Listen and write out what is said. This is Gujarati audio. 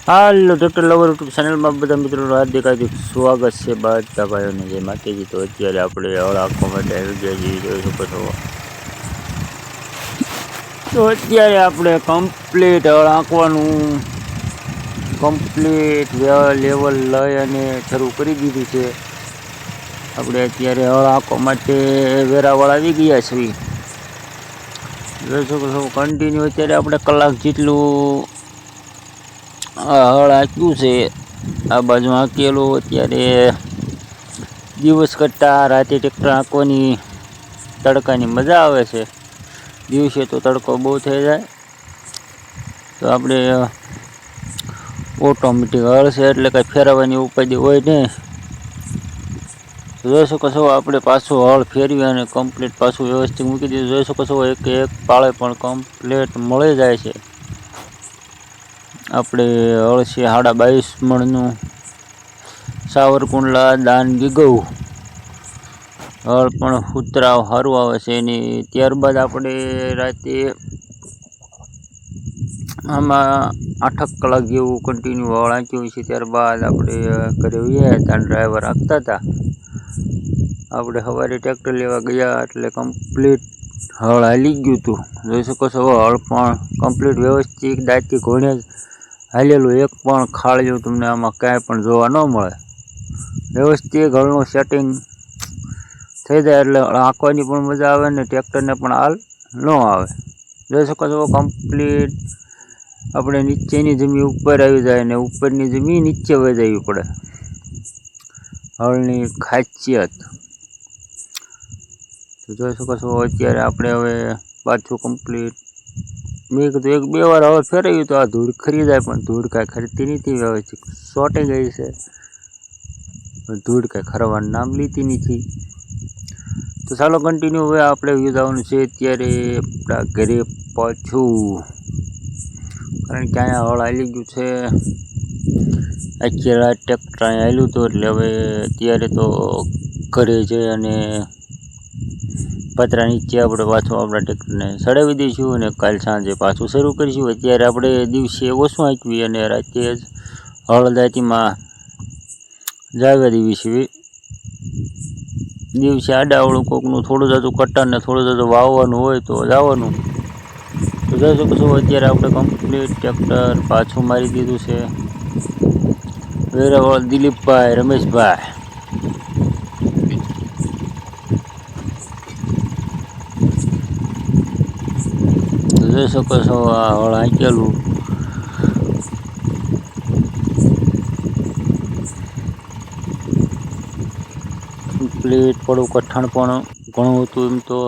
હાલો ટ્રેક્ટર લવર યુટ્યુબ ચેનલમાં બધા મિત્રોનું હાર્દિક સ્વાગત છે. બધા ભાઈઓને જય માતાજી. તો અત્યારે આપણે હળ આંખવા માટે આવી ગયા છીએ, જોઈ શકો છો. તો અત્યારે આપણે કમ્પ્લીટ હળ આંકવાનું કમ્પ્લીટ લેવલ લઈ અને શરૂ કરી દીધું છે. આપણે અત્યારે હળ આંકવા માટે વેરાવળ આવી ગયા છીએ. જોઈ શકો છો કન્ટિન્યુ અત્યારે આપણે કલાક જેટલું હળ આંક્યું છે. આ બાજુ આંકેલું. અત્યારે દિવસ કરતાં રાતે ટ્રેક્ટર આંકવાની તડકાની મજા આવે છે. દિવસે તો તડકો બહુ થઈ જાય. તો આપણે ઓટોમેટિક હળ છે એટલે કંઈ ફેરવવાની ઉપાધિ હોય નહીં. જોઈ શકો છો આપણે પાછું હળ ફેરવી અને કમ્પ્લીટ પાછું વ્યવસ્થિત મૂકી દીધું. જોઈ શકો છો એક પાળે પણ કમ્પ્લીટ મળી જાય છે. આપણે હળ છે 22.5 મણનું સાવરકુંડલા દાન ગીગવ હળ પણ ઉતરાવ સારું આવે છે એની. ત્યારબાદ આપણે રાતે આમાં 8 કલાક જેવું કન્ટિન્યુ હળ આંક્યું છે. ત્યારબાદ આપણે ઘરે ગયા હતા, ડ્રાઈવર આપતા હતા. આપણે સવારે ટ્રેક્ટર લેવા ગયા એટલે કમ્પ્લીટ હળ હાલી ગયું હતું. જોઈ શકો છો હળ પણ કમ્પ્લીટ વ્યવસ્થિત દાંતી ઘોડે હાલેલું. એક પણ ખાળ્યું તમને આમાં કાંઈ પણ જોવા ન મળે. વ્યવસ્થિત હળનું સેટિંગ થઈ જાય એટલે આંકવાની પણ મજા આવે ને ટ્રેક્ટરને પણ હાલ ન આવે. જોઈ શકો છો કમ્પ્લીટ આપણે નીચેની જમીન ઉપર આવી જાય ને ઉપરની જમીન નીચે વહી જવી પડે. હળની ખાસિયત તો જોઈ શકો છો. અત્યારે આપણે હવે પાછું કમ્પ્લીટ મેં કીધું 1-2 વાર હળ ફેરવ્યું તો આ ધૂળ ખરી જાય, પણ ધૂળ કાંઈ ખરતી નથી. વ્યવસ્થિત સોટી ગઈ છે, ધૂળ કાંઈ ખરવાનું નામ લીધી નથી. તો ચાલો કન્ટિન્યુ હવે આપણે વ્યૂ જવાનું છે. અત્યારે આપણા ઘરે પાછું, કારણ કે અહીંયા હળ હાલી ગયું છે. આખી રાત ટ્રેક્ટર અહીંયા હાલ્યું હતું એટલે હવે અત્યારે તો ઘરે જઈ અને પતરા નીચે આપણે પાછું આપણા ટ્રેક્ટરને ચડાવી દઈશું અને કાલ સાંજે પાછું શરૂ કરીશું. અત્યારે આપણે દિવસે ઓછું આંકવી અને રાતે જ હળ દાંતીમાં જાવા દેવી છે. દિવસે આડાવળું કોકનું થોડું જાતું કટર ને થોડું જાતું વાવવાનું હોય તો જવાનું. તો જોઈ શકો છો અત્યારે આપણે કમ્પ્લીટ ટ્રેક્ટર પાછું મારી દીધું છે. વેરાવળ દિલીપભાઈ, રમેશભાઈ જોઈ શકો છો આ હળ આંકેલું. કમ્પ્લીટ પડું કઠણ પણ ઘણું હતું એમ તો.